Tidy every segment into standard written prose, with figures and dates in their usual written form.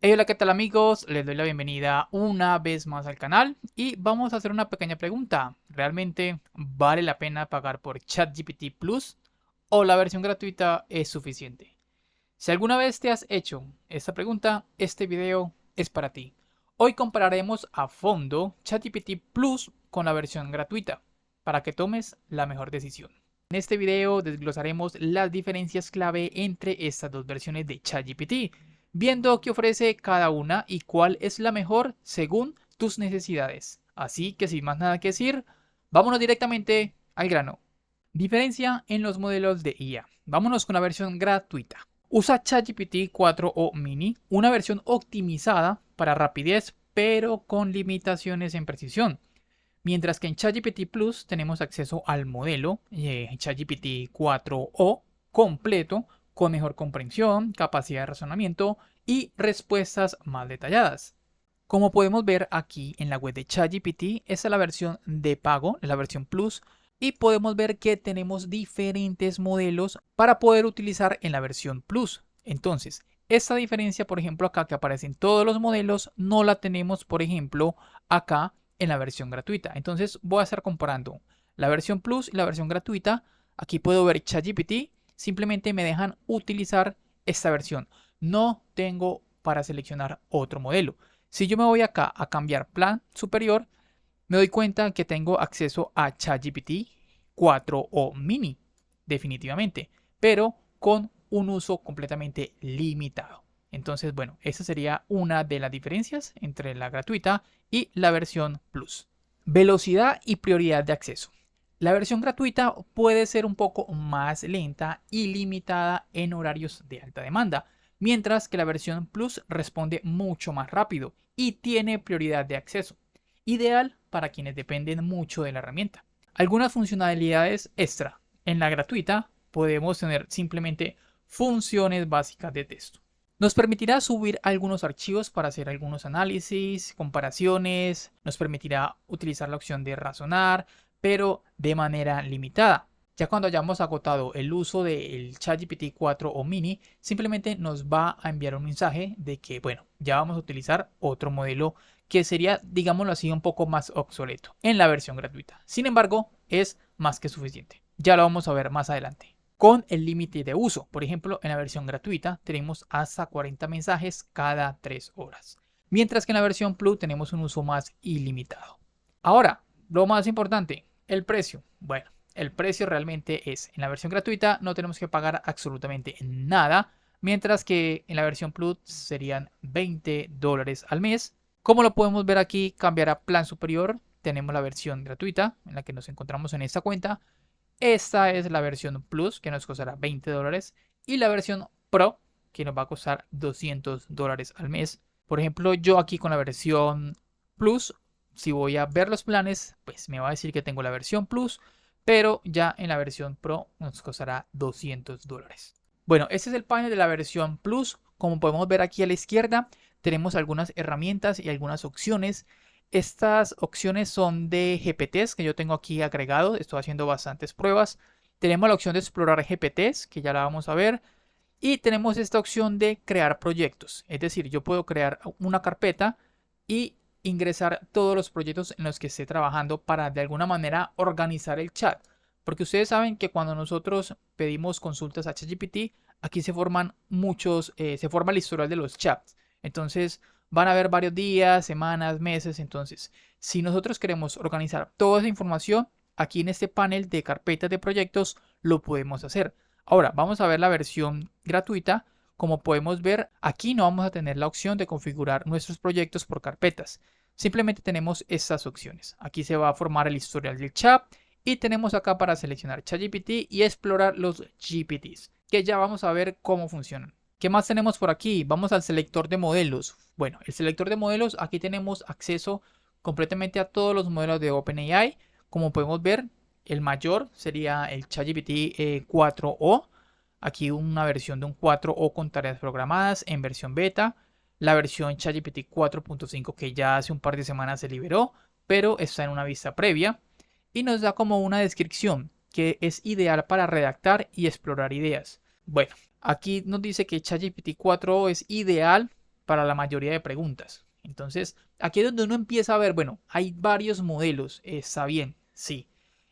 Hey, hola, ¿qué tal amigos? Les doy la bienvenida una vez más al canal y vamos a hacer una pequeña pregunta. ¿Realmente vale la pena pagar por ChatGPT Plus o la versión gratuita es suficiente? Si alguna vez te has hecho esta pregunta, este video es para ti. Hoy compararemos a fondo ChatGPT Plus con la versión gratuita para que tomes la mejor decisión. En este video desglosaremos las diferencias clave entre estas dos versiones de ChatGPT, viendo qué ofrece cada una y cuál es la mejor según tus necesidades. Así que sin más nada que decir, vámonos directamente al grano. Diferencia en los modelos de IA. Vámonos con la versión gratuita. Usa ChatGPT 4 o Mini, una versión optimizada para rapidez, pero con limitaciones en precisión. Mientras que en ChatGPT Plus tenemos acceso al modelo ChatGPT 4o completo, con mejor comprensión, capacidad de razonamiento y respuestas más detalladas. Como podemos ver aquí en la web de ChatGPT, esta es la versión de pago, la versión Plus, y podemos ver que tenemos diferentes modelos para poder utilizar en la versión Plus. Entonces, esta diferencia, por ejemplo, acá que aparecen todos los modelos, no la tenemos, por ejemplo, acá en la versión gratuita. Entonces, voy a estar comparando la versión Plus y la versión gratuita. Aquí puedo ver ChatGPT, simplemente me dejan utilizar esta versión. No tengo para seleccionar otro modelo. Si yo me voy acá a cambiar plan superior, me doy cuenta que tengo acceso a ChatGPT 4 o Mini, definitivamente, pero con un uso completamente limitado. Entonces, bueno, esa sería una de las diferencias entre la gratuita y la versión Plus. Velocidad y prioridad de acceso. La versión gratuita puede ser un poco más lenta y limitada en horarios de alta demanda, mientras que la versión Plus responde mucho más rápido y tiene prioridad de acceso, ideal para quienes dependen mucho de la herramienta. Algunas funcionalidades extra. En la gratuita podemos tener simplemente funciones básicas de texto. Nos permitirá subir algunos archivos para hacer algunos análisis, comparaciones, nos permitirá utilizar la opción de razonar, pero de manera limitada. Ya cuando hayamos agotado el uso del ChatGPT 4 o Mini, simplemente nos va a enviar un mensaje de que, bueno, ya vamos a utilizar otro modelo que sería, digámoslo así, un poco más obsoleto en la versión gratuita. Sin embargo, es más que suficiente. Ya lo vamos a ver más adelante. Con el límite de uso, por ejemplo, en la versión gratuita tenemos hasta 40 mensajes cada 3 horas, mientras que en la versión Plus tenemos un uso más ilimitado. Ahora, lo más importante, el precio. Bueno, el precio realmente es, en la versión gratuita no tenemos que pagar absolutamente nada, mientras que en la versión Plus serían $20 al mes. Como lo podemos ver aquí, cambiar a plan superior, tenemos la versión gratuita en la que nos encontramos en esta cuenta. Esta es la versión Plus que nos costará $20 y la versión Pro que nos va a costar $200 al mes. Por ejemplo, yo aquí con la versión Plus, si voy a ver los planes, pues me va a decir que tengo la versión Plus, pero ya en la versión Pro nos costará $200. Bueno, este es el panel de la versión Plus. Como podemos ver aquí a la izquierda, tenemos algunas herramientas y algunas opciones. Estas opciones son de GPTs que yo tengo aquí agregados. Estoy haciendo bastantes pruebas. Tenemos la opción de explorar GPTs, que ya la vamos a ver. Y tenemos esta opción de crear proyectos. Es decir, yo puedo crear una carpeta y ingresar todos los proyectos en los que esté trabajando para de alguna manera organizar el chat. Porque ustedes saben que cuando nosotros pedimos consultas a ChatGPT, aquí se forman se forma el historial de los chats. Entonces van a haber varios días, semanas, meses. Entonces, si nosotros queremos organizar toda esa información, aquí en este panel de carpetas de proyectos lo podemos hacer. Ahora, vamos a ver la versión gratuita. Como podemos ver, aquí no vamos a tener la opción de configurar nuestros proyectos por carpetas. Simplemente tenemos estas opciones. Aquí se va a formar el historial del chat y tenemos acá para seleccionar ChatGPT y explorar los GPTs, que ya vamos a ver cómo funcionan. ¿Qué más tenemos por aquí? Vamos al selector de modelos. Bueno, el selector de modelos, aquí tenemos acceso completamente a todos los modelos de OpenAI. Como podemos ver, el mayor sería el ChatGPT 4o. Aquí una versión de un 4o con tareas programadas en versión beta. La versión ChatGPT 4.5 que ya hace un par de semanas se liberó, pero está en una vista previa. Y nos da como una descripción que es ideal para redactar y explorar ideas. Bueno, aquí nos dice que ChatGPT 4o es ideal para la mayoría de preguntas. Entonces, aquí es donde uno empieza a ver, bueno, hay varios modelos, está bien, sí.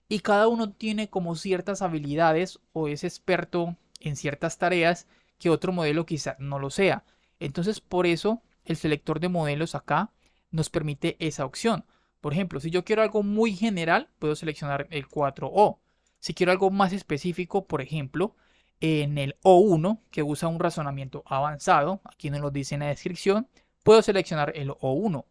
Y cada uno tiene como ciertas habilidades o es experto en ciertas tareas que otro modelo quizá no lo sea. Entonces, por eso el selector de modelos acá nos permite esa opción. Por ejemplo, si yo quiero algo muy general, puedo seleccionar el 4O. Si quiero algo más específico, por ejemplo, en el O1, que usa un razonamiento avanzado, aquí nos lo dice en la descripción, puedo seleccionar el O1.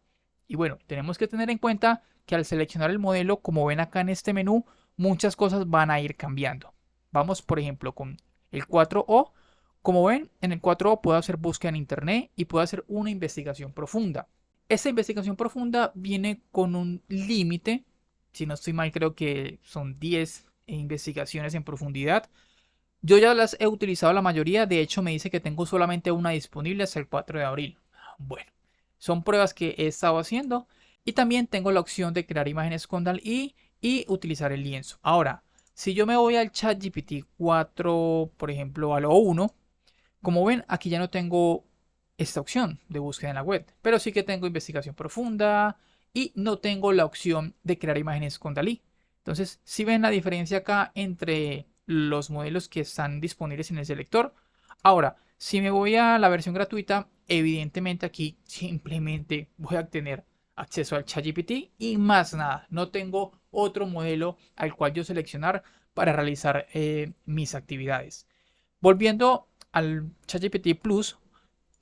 Y bueno, tenemos que tener en cuenta que al seleccionar el modelo, como ven acá en este menú, muchas cosas van a ir cambiando. Vamos, por ejemplo, con el 4O. Como ven, en el 4O puedo hacer búsqueda en internet y puedo hacer una investigación profunda. Esta investigación profunda viene con un límite, si no estoy mal, creo que son 10 investigaciones en profundidad. Yo ya las he utilizado la mayoría, de hecho me dice que tengo solamente una disponible hasta el 4 de abril. Bueno, son pruebas que he estado haciendo y también tengo la opción de crear imágenes con DALL-E y utilizar el lienzo. Ahora, si yo me voy al ChatGPT 4, por ejemplo, al O1, como ven, aquí ya no tengo esta opción de búsqueda en la web, pero sí que tengo investigación profunda y no tengo la opción de crear imágenes con DALL-E. Entonces, si ven la diferencia acá entre los modelos que están disponibles en el selector. Ahora, si me voy a la versión gratuita, evidentemente aquí simplemente voy a tener acceso al ChatGPT y más nada. No tengo otro modelo al cual yo seleccionar para realizar mis actividades. Volviendo al ChatGPT Plus,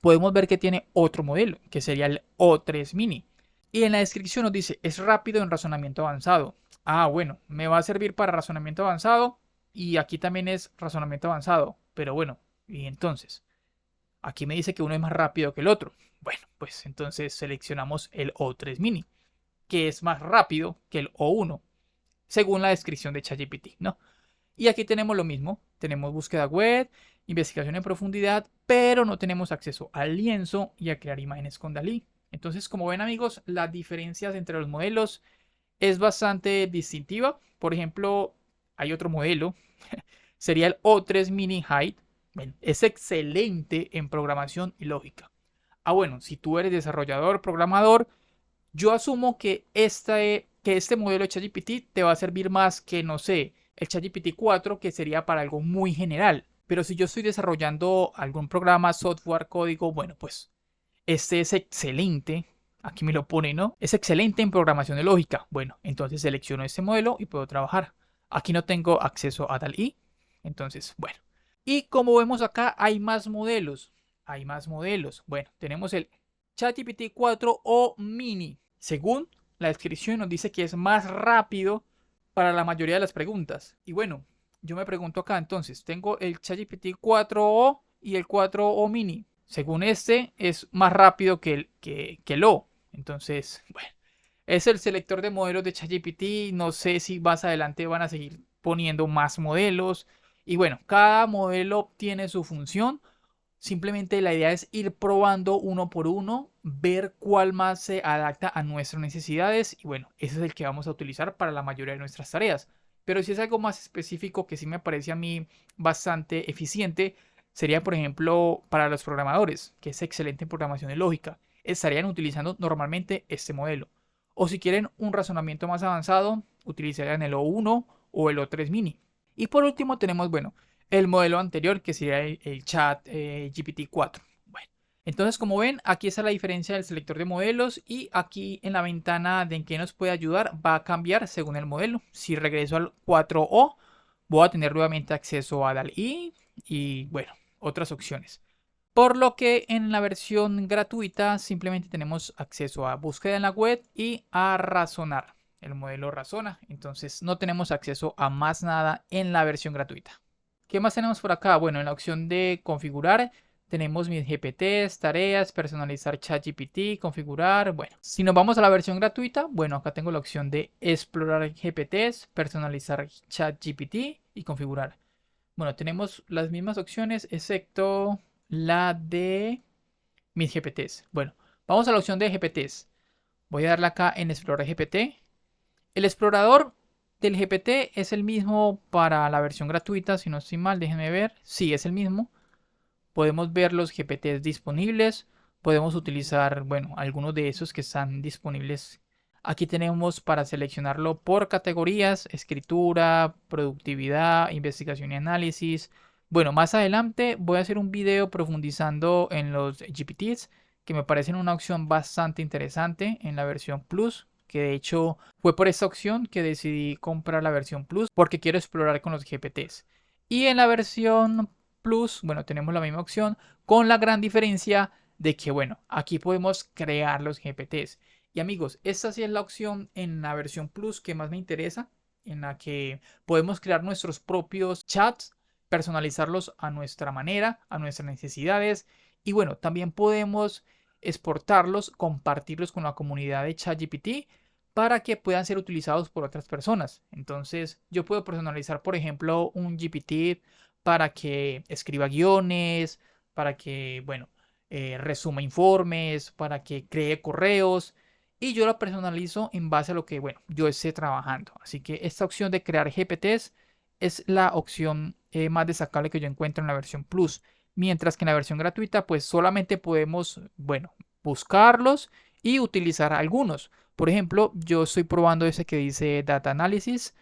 podemos ver que tiene otro modelo, que sería el O3 Mini. Y en la descripción nos dice, es rápido en razonamiento avanzado. Ah, bueno, me va a servir para razonamiento avanzado y aquí también es razonamiento avanzado. Pero bueno, y entonces, aquí me dice que uno es más rápido que el otro. Bueno, pues entonces seleccionamos el O3 Mini, que es más rápido que el O1, según la descripción de ChatGPT, ¿no? Y aquí tenemos lo mismo, tenemos búsqueda web, investigación en profundidad, pero no tenemos acceso al lienzo y a crear imágenes con DALL-E. Entonces, como ven amigos, las diferencias entre los modelos es bastante distintiva. Por ejemplo, hay otro modelo, sería el O3 Mini Height. Es excelente en programación y lógica. Ah, bueno, si tú eres desarrollador, programador, yo asumo que este modelo de ChatGPT te va a servir más que, no sé, el ChatGPT 4, que sería para algo muy general. Pero si yo estoy desarrollando algún programa, software, código, bueno, pues este es excelente. Aquí me lo pone, ¿no? Es excelente en programación de lógica. Bueno, entonces selecciono este modelo y puedo trabajar. Aquí no tengo acceso a DALL-E. Entonces, bueno. Y como vemos acá, hay más modelos. Hay más modelos. Bueno, tenemos el ChatGPT 4 o Mini. Según la descripción nos dice que es más rápido para la mayoría de las preguntas. Y bueno, yo me pregunto acá entonces, tengo el ChatGPT 4o y el 4o Mini. Según este, es más rápido que el O. Entonces, bueno, es el selector de modelos de ChatGPT. No sé si más adelante van a seguir poniendo más modelos. Y bueno, cada modelo tiene su función. Simplemente la idea es ir probando uno por uno, ver cuál más se adapta a nuestras necesidades y bueno, ese es el que vamos a utilizar para la mayoría de nuestras tareas. Pero si es algo más específico que sí me parece a mí bastante eficiente, sería por ejemplo para los programadores, que es excelente en programación de lógica. Estarían utilizando normalmente este modelo. O si quieren un razonamiento más avanzado, utilizarían el O1 o el O3 Mini. Y por último tenemos, bueno, el modelo anterior que sería el chat GPT-4. Bueno, entonces como ven, aquí está la diferencia del selector de modelos y aquí en la ventana de en qué nos puede ayudar va a cambiar según el modelo. Si regreso al 4O, voy a tener nuevamente acceso a DALL-E y bueno, otras opciones. Por lo que en la versión gratuita simplemente tenemos acceso a búsqueda en la web y a razonar. El modelo razona, entonces no tenemos acceso a más nada en la versión gratuita. ¿Qué más tenemos por acá? Bueno, en la opción de configurar tenemos mis GPTs, tareas, personalizar ChatGPT, configurar. Bueno, si nos vamos a la versión gratuita, bueno, acá tengo la opción de explorar GPTs, personalizar ChatGPT y configurar. Bueno, tenemos las mismas opciones excepto la de mis GPTs. Bueno, vamos a la opción de GPTs. Voy a darle acá en explorar GPT. El explorador del GPT es el mismo para la versión gratuita, si no estoy mal, déjenme ver. Sí, es el mismo. Podemos ver los GPTs disponibles. podemos utilizar, bueno, algunos de esos que están disponibles. Aquí tenemos para seleccionarlo por categorías: escritura, productividad, investigación y análisis. Bueno, más adelante voy a hacer un video profundizando en los GPTs, que me parecen una opción bastante interesante en la versión Plus, que de hecho fue por esta opción que decidí comprar la versión Plus, porque quiero explorar con los GPTs. Y en la versión Plus, bueno, tenemos la misma opción, con la gran diferencia de que, bueno, aquí podemos crear los GPTs. Y amigos, esta sí es la opción en la versión Plus que más me interesa, en la que podemos crear nuestros propios chats, personalizarlos a nuestra manera, a nuestras necesidades. Y bueno, también podemos exportarlos, compartirlos con la comunidad de ChatGPT para que puedan ser utilizados por otras personas. Entonces, yo puedo personalizar, por ejemplo, un GPT para que escriba guiones, para que, bueno, resuma informes, para que cree correos. Y yo lo personalizo en base a lo que, bueno, yo esté trabajando. Así que esta opción de crear GPTs es la opción más destacable que yo encuentro en la versión Plus. Mientras que en la versión gratuita, pues solamente podemos, bueno, buscarlos y utilizar algunos. Por ejemplo, yo estoy probando ese que dice Data Analysis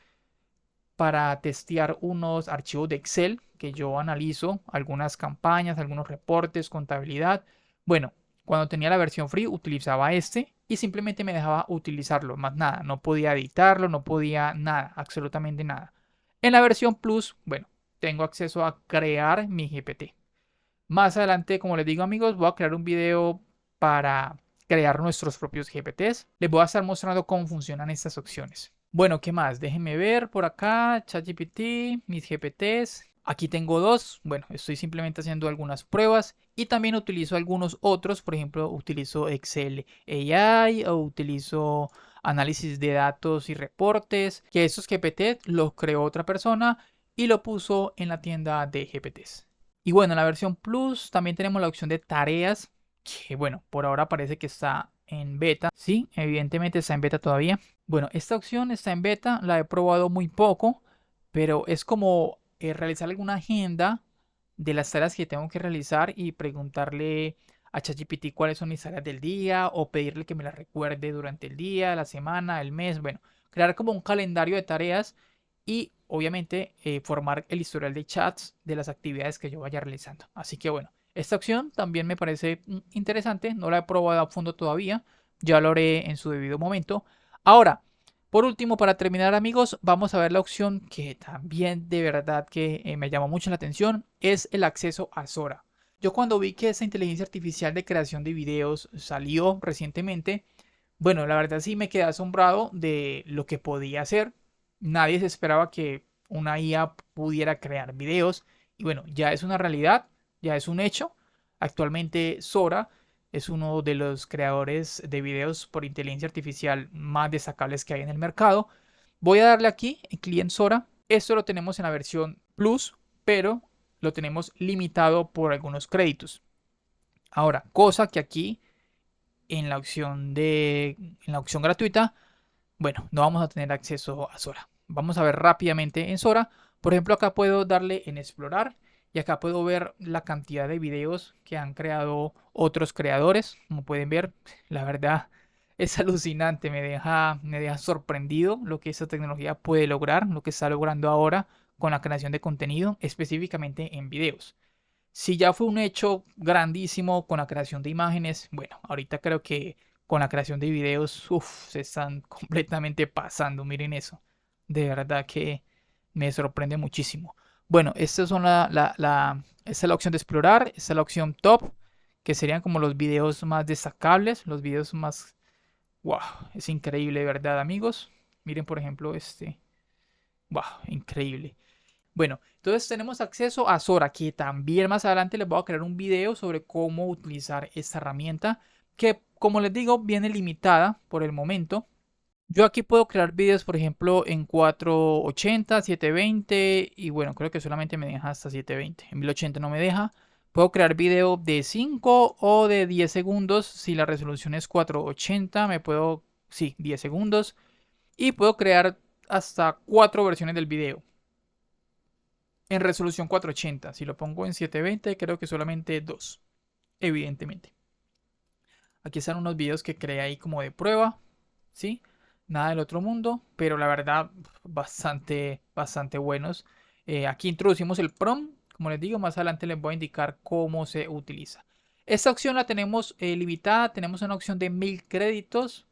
para testear unos archivos de Excel que yo analizo, algunas campañas, algunos reportes, contabilidad. Bueno, cuando tenía la versión free utilizaba este y simplemente me dejaba utilizarlo, más nada, no podía editarlo, no podía nada, absolutamente nada. En la versión Plus, bueno, tengo acceso a crear mi GPT. Más adelante, como les digo amigos, voy a crear un video para crear nuestros propios GPTs. Les voy a estar mostrando cómo funcionan estas opciones. Bueno, ¿qué más? Déjenme ver por acá, ChatGPT, mis GPTs. Aquí tengo dos. Bueno, estoy simplemente haciendo algunas pruebas y también utilizo algunos otros. Por ejemplo, utilizo Excel AI o utilizo análisis de datos y reportes. Que esos GPT los creó otra persona y lo puso en la tienda de GPTs. Y bueno, en la versión Plus también tenemos la opción de tareas, que bueno, por ahora parece que está en beta. Sí, evidentemente está en beta todavía. Bueno, esta opción está en beta, la he probado muy poco, pero es como realizar alguna agenda de las tareas que tengo que realizar y preguntarle a ChatGPT cuáles son mis tareas del día o pedirle que me las recuerde durante el día, la semana, el mes. Bueno, crear como un calendario de tareas y obviamente formar el historial de chats de las actividades que yo vaya realizando. Así que bueno, esta opción también me parece interesante, no la he probado a fondo todavía, ya lo haré en su debido momento. Ahora, por último, para terminar amigos, vamos a ver la opción que también de verdad que me llamó mucho la atención, es el acceso a Sora. Yo cuando vi que esa inteligencia artificial de creación de videos salió recientemente, bueno, la verdad sí me quedé asombrado de lo que podía hacer. Nadie se esperaba que una IA pudiera crear videos. Y bueno, ya es una realidad, ya es un hecho. Actualmente Sora es uno de los creadores de videos por inteligencia artificial más destacables que hay en el mercado. Voy a darle aquí en client Sora. Esto lo tenemos en la versión Plus, pero lo tenemos limitado por algunos créditos. Ahora, cosa que aquí en la opción gratuita, bueno, no vamos a tener acceso a Sora. Vamos a ver rápidamente en Sora. Por ejemplo, acá puedo darle en explorar y acá puedo ver la cantidad de videos que han creado otros creadores. Como pueden ver, la verdad es alucinante, me deja sorprendido lo que esta tecnología puede lograr, lo que está logrando ahora con la creación de contenido, específicamente en videos. Si ya fue un hecho grandísimo con la creación de imágenes, bueno, ahorita creo que con la creación de videos, se están completamente pasando, miren eso. De verdad que me sorprende muchísimo. Bueno, estas son esta es la opción de explorar, esta es la opción top, que serían como los videos más destacables, los videos más... ¡Wow! Es increíble, de verdad, amigos. Miren, por ejemplo, este... ¡Wow! Increíble. Bueno, entonces tenemos acceso a Sora, que también más adelante les voy a crear un video sobre cómo utilizar esta herramienta, que como les digo, viene limitada por el momento. Yo aquí puedo crear videos, por ejemplo, en 480, 720 y bueno, creo que solamente me deja hasta 720. En 1080 no me deja. Puedo crear video de 5 o de 10 segundos. Si la resolución es 480, me puedo, sí, 10 segundos. Y puedo crear hasta 4 versiones del video en resolución 480. Si lo pongo en 720, creo que solamente dos, evidentemente. Aquí están unos videos que creé ahí como de prueba, ¿sí? Nada del otro mundo, pero la verdad bastante buenos. Aquí introducimos el prompt, como les digo, más adelante les voy a indicar cómo se utiliza. Esta opción la tenemos limitada, tenemos una opción de 1000 créditos.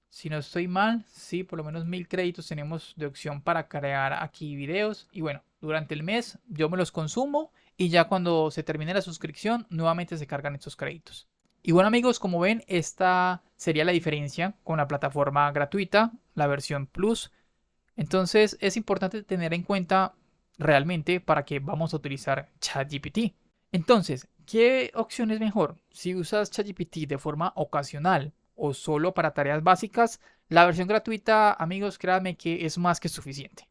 Si no estoy mal, sí, por lo menos 1000 créditos tenemos de opción para crear aquí videos. Y bueno, durante el mes yo me los consumo y ya cuando se termine la suscripción, nuevamente se cargan estos créditos. Y bueno amigos, como ven, esta sería la diferencia con la plataforma gratuita, la versión Plus. Entonces es importante tener en cuenta realmente para qué vamos a utilizar ChatGPT. Entonces, ¿qué opción es mejor? Si usas ChatGPT de forma ocasional o solo para tareas básicas, la versión gratuita, amigos, créanme que es más que suficiente.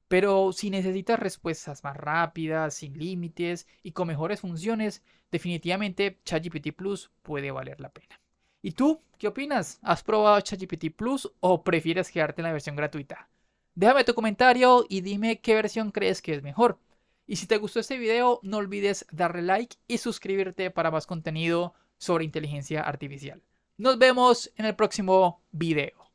Pero si necesitas respuestas más rápidas, sin límites y con mejores funciones, definitivamente ChatGPT Plus puede valer la pena. ¿Y tú qué opinas? ¿Has probado ChatGPT Plus o prefieres quedarte en la versión gratuita? Déjame tu comentario y dime qué versión crees que es mejor. Y si te gustó este video, no olvides darle like y suscribirte para más contenido sobre inteligencia artificial. Nos vemos en el próximo video.